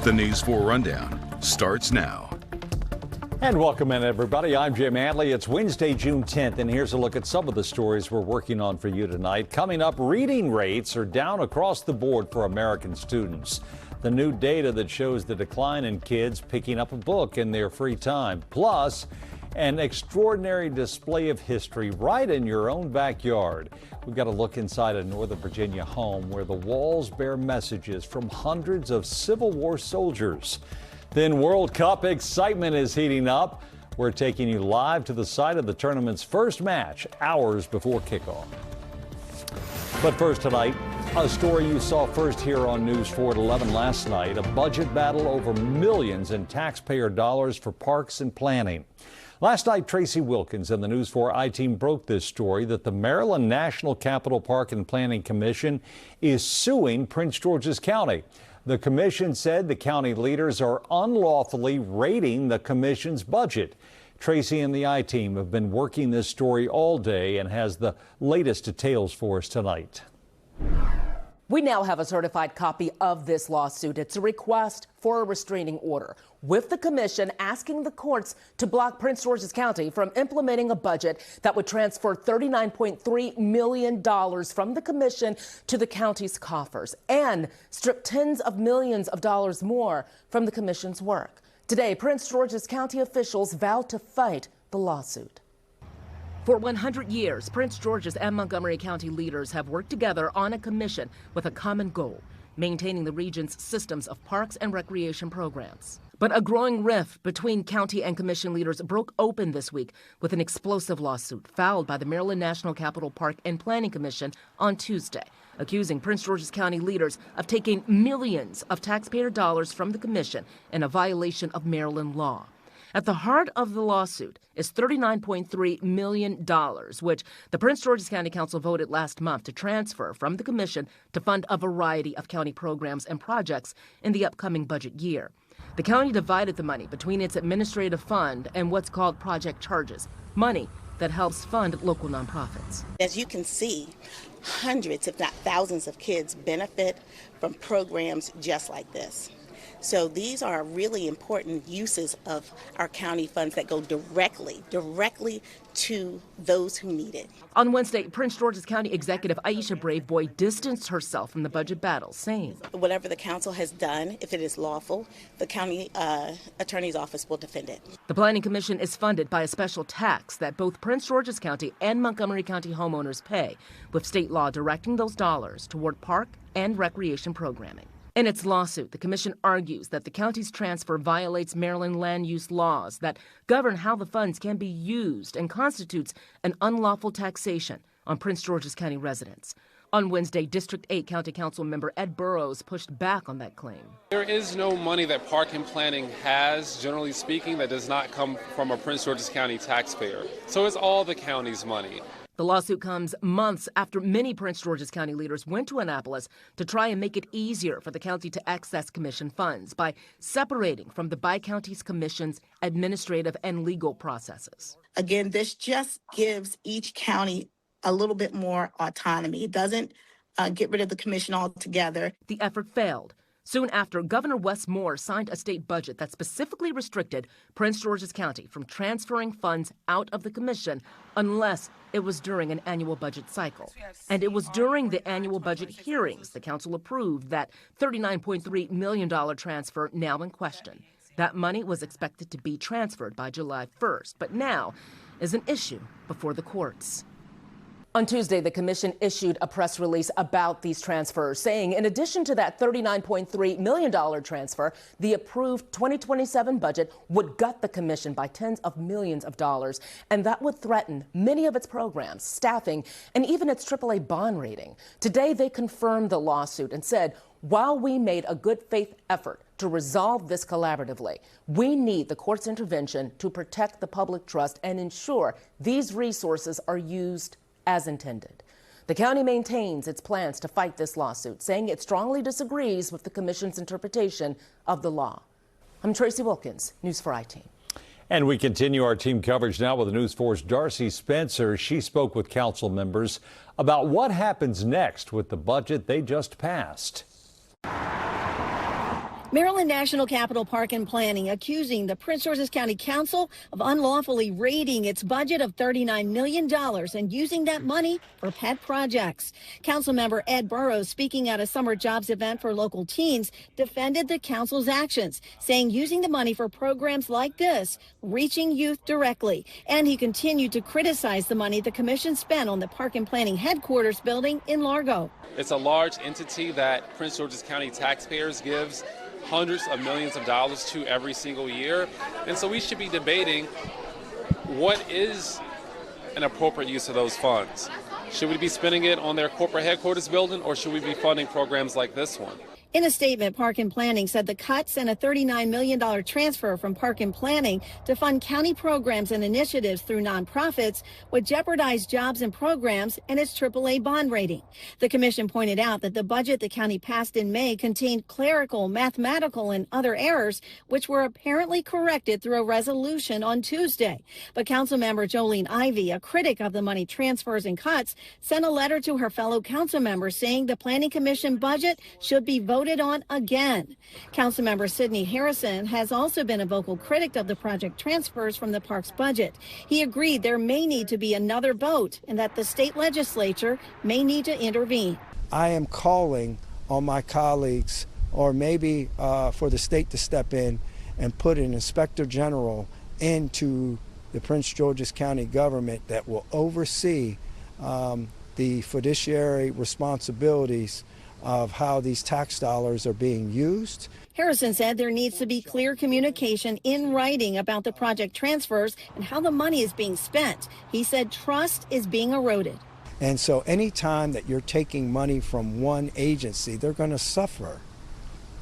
The News 4 Rundown starts now. And welcome in, everybody. I'm Jim Adley. It's Wednesday, June 10th, and here's a look at some of the stories we're working on for you tonight. Coming up, reading rates are down across the board for American students. The new data that shows the decline in kids picking up a book in their free time. Plus, an extraordinary display of history right in your own backyard. We've got a look inside a Northern Virginia home where the walls bear messages from hundreds of Civil War soldiers. Then World Cup excitement is heating up. We're taking you live to the site of the tournament's first match, hours before kickoff. But first tonight, a story you saw first here on News 4 at 11 last night, a budget battle over millions in taxpayer dollars for parks and planning. Last night, Tracy Wilkins and the News 4 I-Team broke this story that the Maryland National Capital Park and Planning Commission is suing Prince George's County. The commission said the county leaders are unlawfully raiding the commission's budget. Tracy and the I-Team have been working this story all day and has the latest details for us tonight. We now have a certified copy of this lawsuit. It's a request for a restraining order, with the commission asking the courts to block Prince George's County from implementing a budget that would transfer $39.3 million from the commission to the county's coffers and strip tens of millions of dollars more from the commission's work. Today, Prince George's County officials vowed to fight the lawsuit. For 100 years, Prince George's and Montgomery County leaders have worked together on a commission with a common goal: maintaining the region's systems of parks and recreation programs. But a growing rift between county and commission leaders broke open this week with an explosive lawsuit filed by the Maryland National Capital Park and Planning Commission on Tuesday, accusing Prince George's County leaders of taking millions of taxpayer dollars from the commission in a violation of Maryland law. At the heart of the lawsuit is $39.3 million, which the Prince George's County Council voted last month to transfer from the commission to fund a variety of county programs and projects in the upcoming budget year. The county divided the money between its administrative fund and what's called project charges, money that helps fund local nonprofits. As you can see, hundreds, if not thousands of kids benefit from programs just like this. So these are really important uses of our county funds that go directly to those who need it. On Wednesday, Prince George's County Executive Aisha Braveboy distanced herself from the budget battle, saying, "Whatever the council has done, if it is lawful, the county attorney's office will defend it." The Planning Commission is funded by a special tax that both Prince George's County and Montgomery County homeowners pay, with state law directing those dollars toward park and recreation programming. In its lawsuit, the commission argues that the county's transfer violates Maryland land use laws that govern how the funds can be used and constitutes an unlawful taxation on Prince George's County residents. On Wednesday, District 8 County Council member Ed Burrows pushed back on that claim. There is no money that park and planning has, generally speaking, that does not come from a Prince George's County taxpayer. So it's all the county's money. The lawsuit comes months after many Prince George's County leaders went to Annapolis to try and make it easier for the county to access commission funds by separating from the bi-county's commission's administrative and legal processes. Again, this just gives each county a little bit more autonomy. It doesn't get rid of the commission altogether. The effort failed. Soon after, Governor Wes Moore signed a state budget that specifically restricted Prince George's County from transferring funds out of the commission unless it was during an annual budget cycle. And it was during the annual budget hearings the council approved that $39.3 million transfer now in question. That money was expected to be transferred by July 1st, but now is an issue before the courts. On Tuesday, the commission issued a press release about these transfers, saying in addition to that $39.3 million transfer, the approved 2027 budget would gut the commission by tens of millions of dollars, and that would threaten many of its programs, staffing, and even its AAA bond rating. Today, they confirmed the lawsuit and said, while we made a good faith effort to resolve this collaboratively, we need the court's intervention to protect the public trust and ensure these resources are used as intended. The county maintains its plans to fight this lawsuit, saying it strongly disagrees with the commission's interpretation of the law. I'm Tracy Wilkins, News 4 I-Team. And we continue our team coverage now with News 4's Darcy Spencer. She spoke with council members about what happens next with the budget they just passed. Maryland National Capital Park and Planning accusing the Prince George's County Council of unlawfully raiding its budget of $39 million and using that money for pet projects. Councilmember Ed Burrows, speaking at a summer jobs event for local teens, defended the council's actions, saying using the money for programs like this, reaching youth directly. And he continued to criticize the money the commission spent on the Park and Planning headquarters building in Largo. It's a large entity that Prince George's County taxpayers gives hundreds of millions of dollars to every single year. And so we should be debating what is an appropriate use of those funds. Should we be spending it on their corporate headquarters building, or should we be funding programs like this one? In a statement, Park and Planning said the cuts and a $39 million transfer from Park and Planning to fund county programs and initiatives through nonprofits would jeopardize jobs and programs and its AAA bond rating. The commission pointed out that the budget the county passed in May contained clerical, mathematical, and other errors, which were apparently corrected through a resolution on Tuesday. But Councilmember Jolene Ivey, a critic of the money transfers and cuts, sent a letter to her fellow council members saying the Planning Commission budget should be voted on again. Councilmember Sidney Harrison has also been a vocal critic of the project transfers from the park's budget. He agreed there may need to be another vote and that the state legislature may need to intervene. I am calling on my colleagues, or maybe for the state to step in and put an inspector general into the Prince George's County government that will oversee the fiduciary responsibilities of how these tax dollars are being used. Harrison said there needs to be clear communication in writing about the project transfers and how the money is being spent. He said trust is being eroded. And so anytime that you're taking money from one agency, they're going to suffer,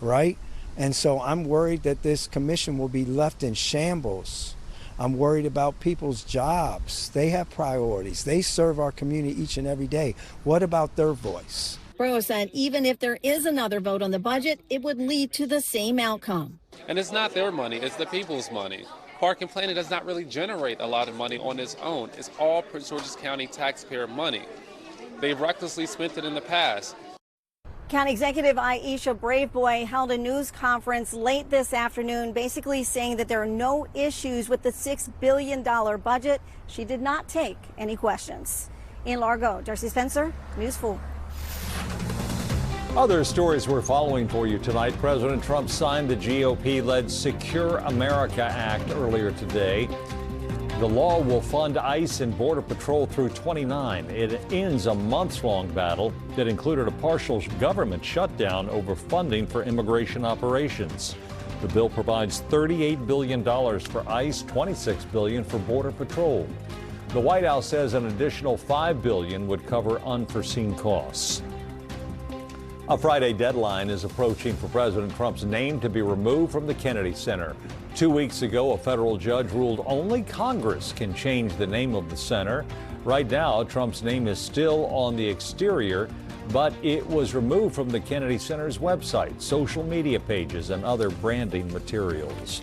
right? And so I'm worried that this commission will be left in shambles. I'm worried about people's jobs. They have priorities. They serve our community each and every day. What about their voice? Burrows said even if there is another vote on the budget, it would lead to the same outcome. And it's not their money, it's the people's money. Park and Planning does not really generate a lot of money on its own. It's all Prince George's County taxpayer money. They've recklessly spent it in the past. County Executive Aisha Braveboy held a news conference late this afternoon, basically saying that there are no issues with the $6 billion budget. She did not take any questions. In Largo, Darcy Spencer, News 4. Other stories we're following for you tonight. President Trump signed the GOP-led Secure America Act earlier today. The law will fund ICE and Border Patrol through 29. It ends a months-long battle that included a partial government shutdown over funding for immigration operations. The bill provides $38 billion for ICE, $26 billion for Border Patrol. The White House says an additional $5 billion would cover unforeseen costs. A Friday deadline is approaching for President Trump's name to be removed from the Kennedy Center. 2 weeks ago, a federal judge ruled only Congress can change the name of the center. Right now, Trump's name is still on the exterior, but it was removed from the Kennedy Center's website, social media pages, and other branding materials.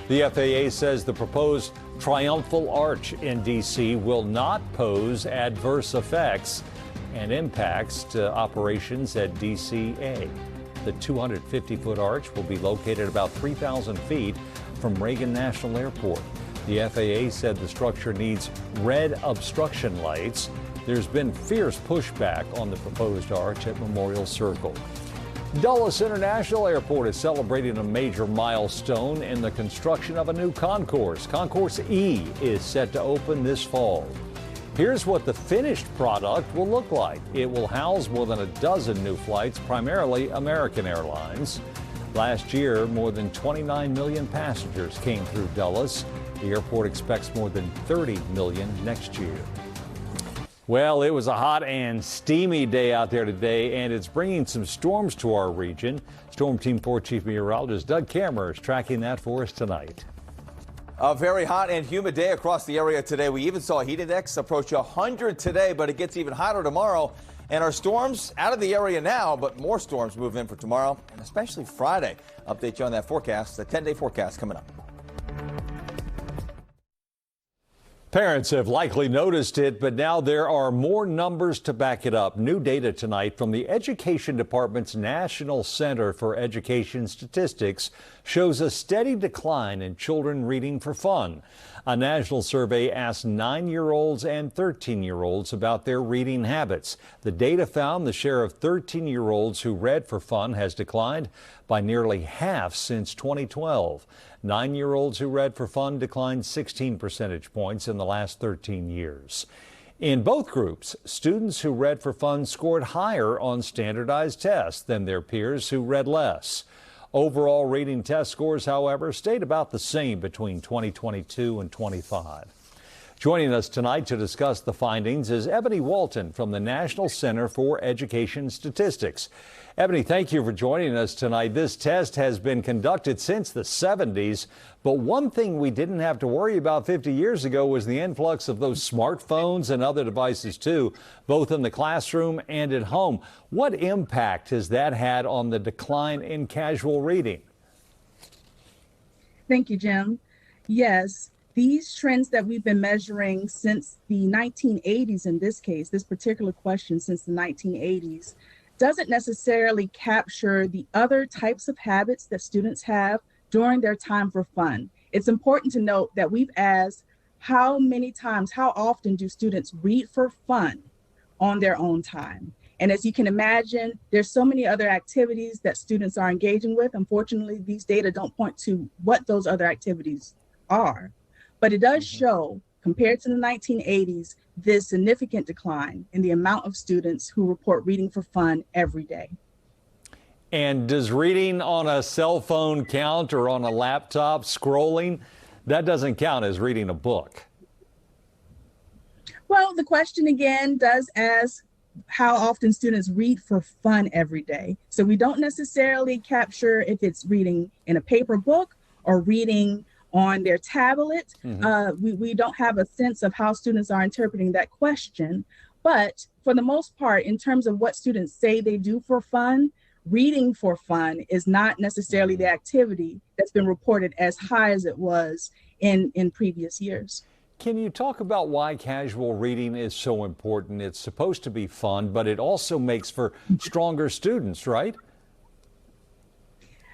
The FAA says the proposed triumphal arch in D.C. will not pose adverse effects and impacts to operations at DCA. The 250-foot arch will be located about 3,000 feet from Reagan National Airport. The FAA said the structure needs red obstruction lights. There's been fierce pushback on the proposed arch at Memorial Circle. Dulles International Airport is celebrating a major milestone in the construction of a new concourse. Concourse E is set to open this fall. Here's what the finished product will look like. It will house more than a dozen new flights, primarily American Airlines. Last year, more than 29 million passengers came through Dulles. The airport expects more than 30 million next year. Well, it was a hot and steamy day out there today, and it's bringing some storms to our region. Storm Team 4 Chief Meteorologist Doug Kammer is tracking that for us tonight. A very hot and humid day across the area today. We even saw a heat index approach 100 today, but it gets even hotter tomorrow. And our storms out of the area now, but more storms move in for tomorrow, and especially Friday. Update you on that forecast, the 10-day forecast coming up. Parents have likely noticed it, but now there are more numbers to back it up. New data tonight from the Education Department's National Center for Education Statistics shows a steady decline in children reading for fun. A national survey asked 9-year-olds and 13-year-olds about their reading habits. The data found the share of 13-year-olds who read for fun has declined by nearly half since 2012. 9-year-olds who read for fun declined 16 percentage points in the last 13 years. In both groups, students who read for fun scored higher on standardized tests than their peers who read less. Overall reading test scores, however, stayed about the same between 2022 and 25. Joining us tonight to discuss the findings is Ebony Walton from the National Center for Education Statistics. Ebony, thank you for joining us tonight. This test has been conducted since the 70s, but one thing we didn't have to worry about 50 years ago was the influx of those smartphones and other devices too, both in the classroom and at home. What impact has that had on the decline in casual reading? Thank you, Jim. Yes. These trends that we've been measuring since the 1980s, in this case, this particular question since the 1980s, doesn't necessarily capture the other types of habits that students have during their time for fun. It's important to note that we've asked how often do students read for fun on their own time? And as you can imagine, there's so many other activities that students are engaging with. Unfortunately, these data don't point to what those other activities are. But it does show, compared to the 1980s, this significant decline in the amount of students who report reading for fun every day. And does reading on a cell phone count, or on a laptop scrolling? That doesn't count as reading a book. Well, the question again does ask how often students read for fun every day. So we don't necessarily capture if it's reading in a paper book or reading on their tablet. We don't have a sense of how students are interpreting that question. But for the most part, in terms of what students say they do for fun, reading for fun is not necessarily the activity that's been reported as high as it was in previous years. Can you talk about why casual reading is so important? It's supposed to be fun, but it also makes for stronger students, right?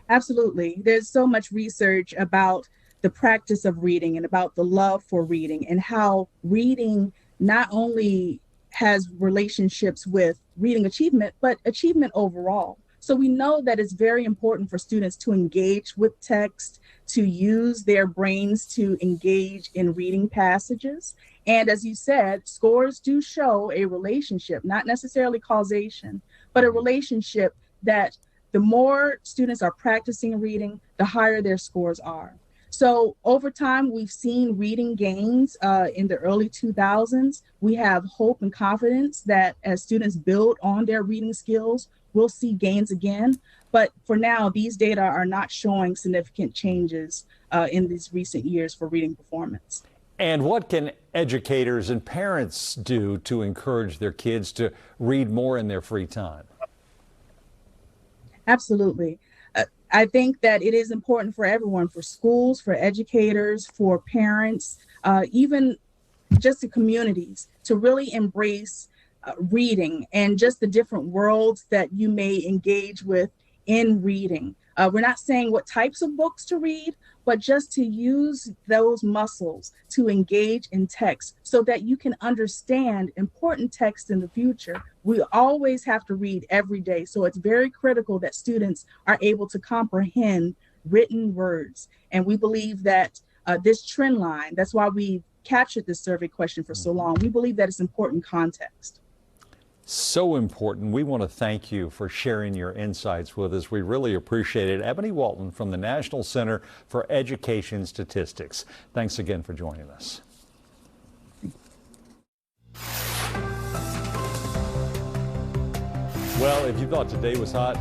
Absolutely. There's so much research about the practice of reading and about the love for reading, and how reading not only has relationships with reading achievement, but achievement overall. So we know that it's very important for students to engage with text, to use their brains to engage in reading passages. And as you said, scores do show a relationship, not necessarily causation, but a relationship that the more students are practicing reading, the higher their scores are. So over time, we've seen reading gains in the early 2000s. We have hope and confidence that as students build on their reading skills, we'll see gains again. But for now, these data are not showing significant changes in these recent years for reading performance. And what can educators and parents do to encourage their kids to read more in their free time? Absolutely. I think that it is important for everyone, for schools, for educators, for parents, even just the communities, to really embrace reading and just the different worlds that you may engage with in reading. We're not saying what types of books to read, but just to use those muscles to engage in text so that you can understand important text in the future. We always have to read every day. So it's very critical that students are able to comprehend written words. And we believe that this trend line, that's why we captured this survey question for so long. We believe that it's important context. So important. We want to thank you for sharing your insights with us. We really appreciate it. Ebony Walton from the National Center for Education Statistics. Thanks again for joining us. Well, if you thought today was hot,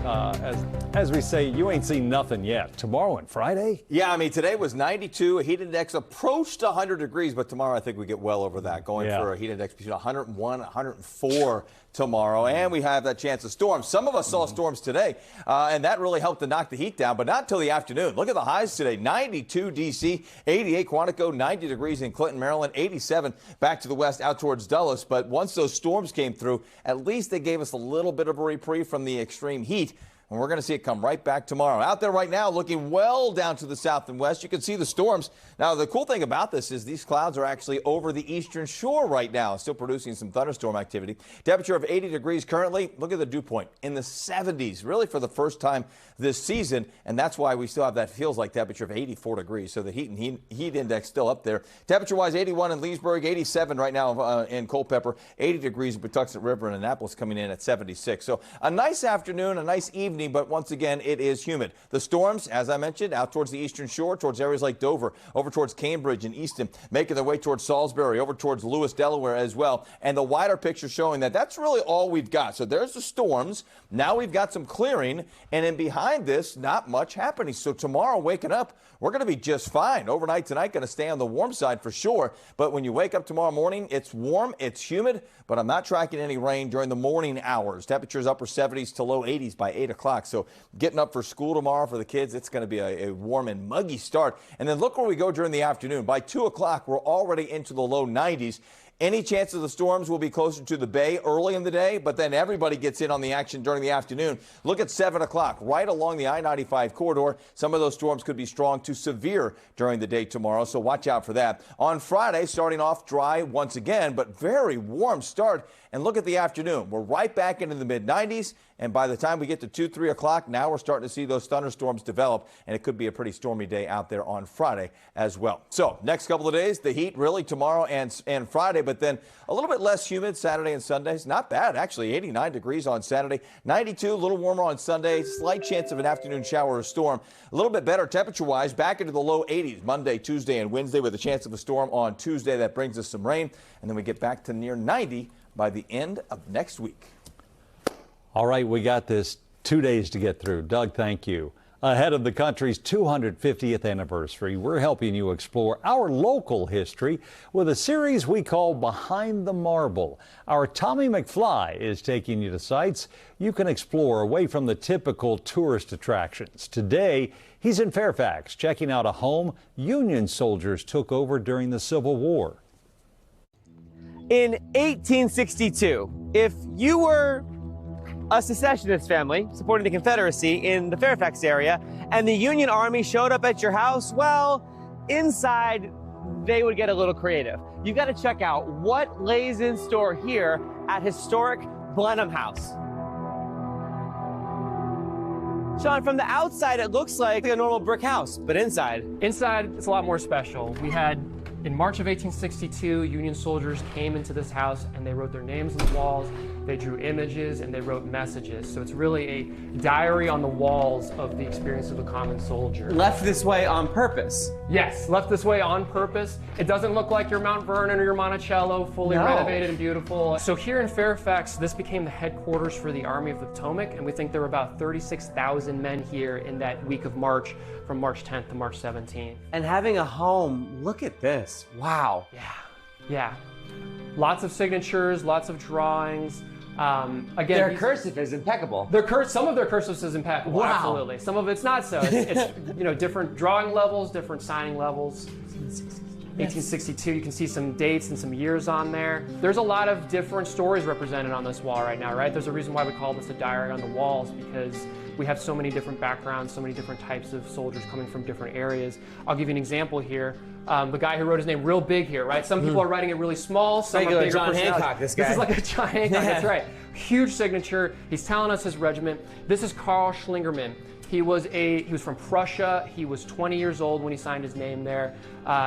as we say, you ain't seen nothing yet. Tomorrow and Friday? Yeah, I mean, today was 92. A heat index approached 100 degrees, but tomorrow I think we get well over that, going for a heat index between 101 and 104 tomorrow, and we have that chance of storms. Some of us saw storms today, and that really helped to knock the heat down, but not until the afternoon. Look at the highs today: 92 D.C., 88 Quantico, 90 degrees in Clinton, Maryland, 87 back to the west out towards Dulles. But once those storms came through, at least they gave us a little bit of a reprieve from the extreme heat. And we're going to see it come right back tomorrow. Out there right now, looking well down to the south and west. You can see the storms. Now, the cool thing about this is these clouds are actually over the eastern shore right now, still producing some thunderstorm activity. Temperature of 80 degrees currently. Look at the dew point in the 70s, really for the first time this season. And that's why we still have that feels like temperature of 84 degrees. So the heat index still up there. Temperature-wise, 81 in Leesburg, 87 right now in Culpeper, 80 degrees in Patuxent River, and Annapolis coming in at 76. So a nice afternoon, a nice evening. But once again, it is humid. The storms, as I mentioned, out towards the eastern shore, towards areas like Dover, over towards Cambridge and Easton, making their way towards Salisbury, over towards Lewis, Delaware as well. And the wider picture showing that that's really all we've got. So there's the storms. Now we've got some clearing. And then behind this, not much happening. So tomorrow, waking up, we're going to be just fine. Overnight tonight, going to stay on the warm side for sure. But when you wake up tomorrow morning, it's warm, it's humid, but I'm not tracking any rain during the morning hours. Temperatures upper 70s to low 80s by 8 o'clock. So getting up for school tomorrow for the kids, it's going to be a warm and muggy start. And then look where we go during the afternoon. By 2 o'clock, we're already into the low 90s. Any chance of the storms will be closer to the bay early in the day, but then everybody gets in on the action during the afternoon. Look at 7 o'clock, right along the I-95 corridor. Some of those storms could be strong to severe during the day tomorrow, so watch out for that. On Friday, starting off dry once again, but very warm start. And look at the afternoon. We're right back into the mid-90s, and by the time we get to 2, 3 o'clock, now we're starting to see those thunderstorms develop, and it could be a pretty stormy day out there on Friday as well. So next couple of days, the heat really tomorrow and Friday, but then a little bit less humid Saturday and Sundays. Not bad, actually. 89 degrees on Saturday, 92, a little warmer on Sunday, slight chance of an afternoon shower or storm. A little bit better temperature-wise, back into the low 80s Monday, Tuesday, and Wednesday with a chance of a storm on Tuesday. That brings us some rain, and then we get back to near 90 by the end of next week. All right, we got this 2 days to get through. Doug, thank you. Ahead of the country's 250th anniversary, we're helping you explore our local history with a series we call Behind the Marble. Our Tommy McFly is taking you to sites you can explore away from the typical tourist attractions. Today, he's in Fairfax, checking out a home Union soldiers took over during the Civil War. In 1862, if you were a secessionist family supporting the Confederacy in the Fairfax area and the Union Army showed up at your house, well, inside they would get a little creative. You've got to check out what lays in store here at historic Blenheim House. Sean, from the outside it looks like a normal brick house, but inside? Inside, it's a lot more special. We had, in March of 1862, Union soldiers came into this house and they wrote their names on the walls, they drew images, and they wrote messages. So it's really a diary on the walls of the experience of the common soldier. Left this way on purpose? Yes, left this way on purpose. It doesn't look like your Mount Vernon or your Monticello, fully renovated and beautiful. So here in Fairfax, this became the headquarters for the Army of the Potomac, and we think there were about 36,000 men here in that week of March, from March 10th to March 17th. And having a home, look at this. Wow. Yeah. Lots of signatures, lots of drawings. Again, their cursive is impeccable. Some of their cursive is impeccable. Wow. Absolutely. Some of it's not so. It's different drawing levels, different signing levels. 1862, you can see some dates and some years on there. There's a lot of different stories represented on this wall right now, right? There's a reason why we call this a diary on the walls, because we have so many different backgrounds, so many different types of soldiers coming from different areas. I'll give you an example here. The guy who wrote his name real big here, right? Some people are writing it really small, some are bigger. John Hancock, this guy. This is like a John Hancock, that's right. Huge signature. He's telling us his regiment. This is Karl Schlingerman. He was from Prussia. He was 20 years old when he signed his name there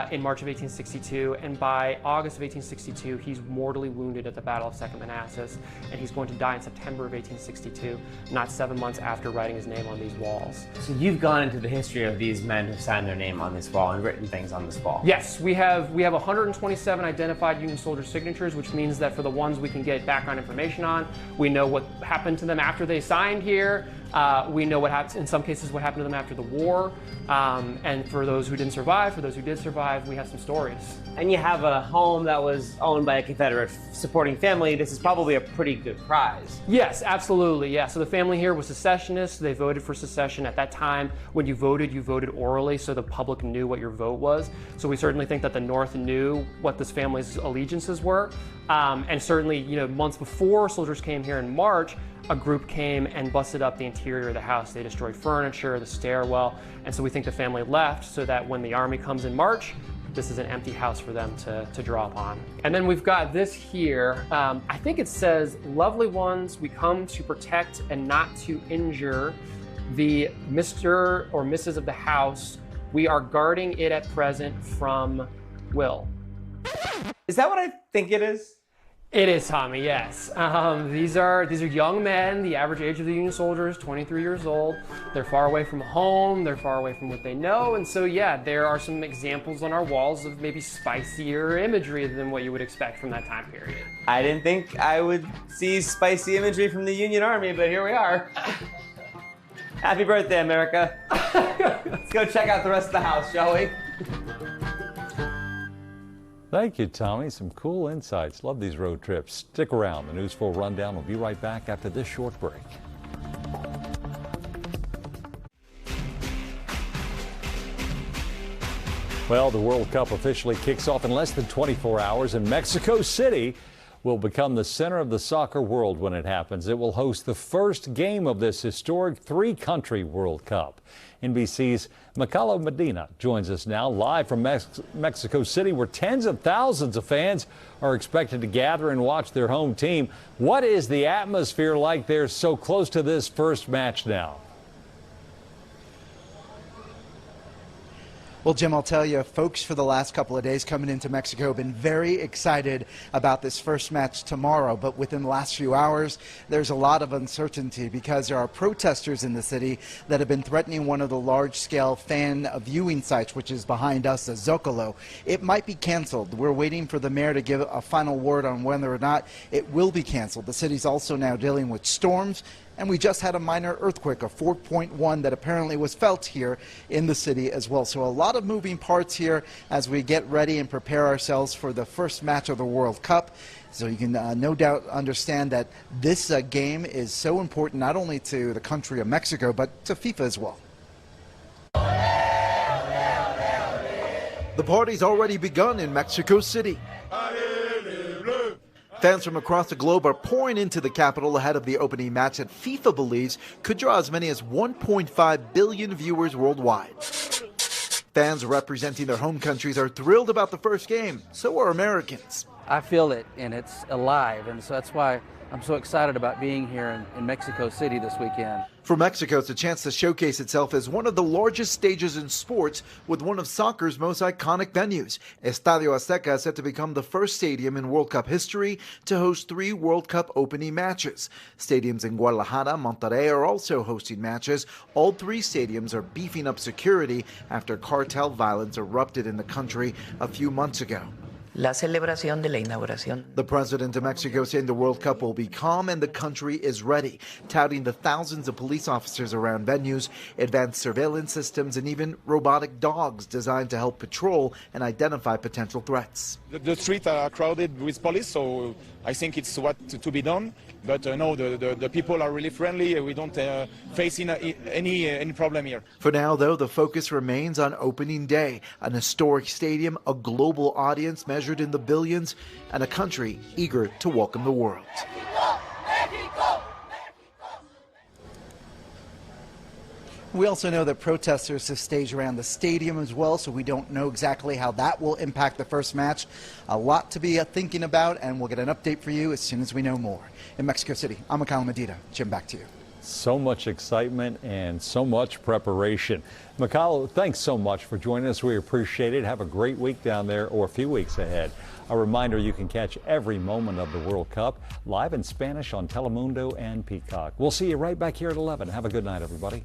in March of 1862, and by August of 1862, he's mortally wounded at the Battle of Second Manassas, and he's going to die in September of 1862, not 7 months after writing his name on these walls. So you've gone into the history of these men who signed their name on this wall and written things on this wall. Yes, we have 127 identified Union soldier signatures, which means that for the ones we can get background information on, we know what happened to them after they signed here. We know what happened, in some cases, what happened to them after the war. And for those who didn't survive, for those who did survive, we have some stories. And you have a home that was owned by a Confederate supporting family. This is probably a pretty good prize. Yes, absolutely. Yeah. So the family here was secessionists. They voted for secession. At that time, when you voted orally, so the public knew what your vote was. So we certainly think that the North knew what this family's allegiances were. And certainly, months before soldiers came here in March, a group came and busted up the interior of the house. They destroyed furniture, the stairwell, and so we think the family left so that when the Army comes in March, this is an empty house for them to draw upon. And then we've got this here. I think it says, "Lovely ones, we come to protect and not to injure the Mr. or Mrs. of the house. We are guarding it at present from Will." Is that what I think it is? It is, Tommy, yes. These are young men. The average age of the Union soldier is 23 years old. They're far away from home. They're far away from what they know. And so, yeah, there are some examples on our walls of maybe spicier imagery than what you would expect from that time period. I didn't think I would see spicy imagery from the Union Army, but here we are. Happy birthday, America. Let's go check out the rest of the house, shall we? Thank you, Tommy. Some cool insights. Love these road trips. Stick around. The News 4 Rundown will be right back after this short break. Well, the World Cup officially kicks off in less than 24 hours, and Mexico City will become the center of the soccer world when it happens. It will host the first game of this historic three-country World Cup. NBC's Makala Medina joins us now live from Mexico City, where tens of thousands of fans are expected to gather and watch their home team. What is the atmosphere like there so close to this first match now? Well, Jim, I'll tell you, folks for the last couple of days coming into Mexico have been very excited about this first match tomorrow. But within the last few hours, there's a lot of uncertainty because there are protesters in the city that have been threatening one of the large-scale fan viewing sites, which is behind us, the Zocalo. It might be canceled. We're waiting for the mayor to give a final word on whether or not it will be canceled. The city's also now dealing with storms. And we just had a minor earthquake, a 4.1, that apparently was felt here in the city as well. So a lot of moving parts here as we get ready and prepare ourselves for the first match of the World Cup. So you can no doubt understand that this game is so important not only to the country of Mexico, but to FIFA as well. The party's already begun in Mexico City. Fans from across the globe are pouring into the capital ahead of the opening match that FIFA believes could draw as many as 1.5 billion viewers worldwide. Fans representing their home countries are thrilled about the first game. So are Americans. I feel it, and it's alive, and so that's why I'm so excited about being here in Mexico City this weekend. For Mexico, it's a chance to showcase itself as one of the largest stages in sports with one of soccer's most iconic venues. Estadio Azteca is set to become the first stadium in World Cup history to host 3 World Cup opening matches. Stadiums in Guadalajara, Monterrey are also hosting matches. All 3 stadiums are beefing up security after cartel violence erupted in the country a few months ago. La celebración de la inauguración. The president of Mexico saying the World Cup will be calm and the country is ready, touting the thousands of police officers around venues, advanced surveillance systems, and even robotic dogs designed to help patrol and identify potential threats. The streets are crowded with police, so I think it's what to be done. But no, the people are really friendly. We don't face any problem here. For now, though, the focus remains on opening day, an historic stadium, a global audience measured in the billions, and a country eager to welcome the world. We also know that protesters have staged around the stadium as well, so we don't know exactly how that will impact the first match. A lot to be thinking about, and we'll get an update for you as soon as we know more. In Mexico City, I'm Makala Medina. Jim, back to you. So much excitement and so much preparation. Makala, thanks so much for joining us. We appreciate it. Have a great week down there, or a few weeks ahead. A reminder, you can catch every moment of the World Cup live in Spanish on Telemundo and Peacock. We'll see you right back here at 11. Have a good night, everybody.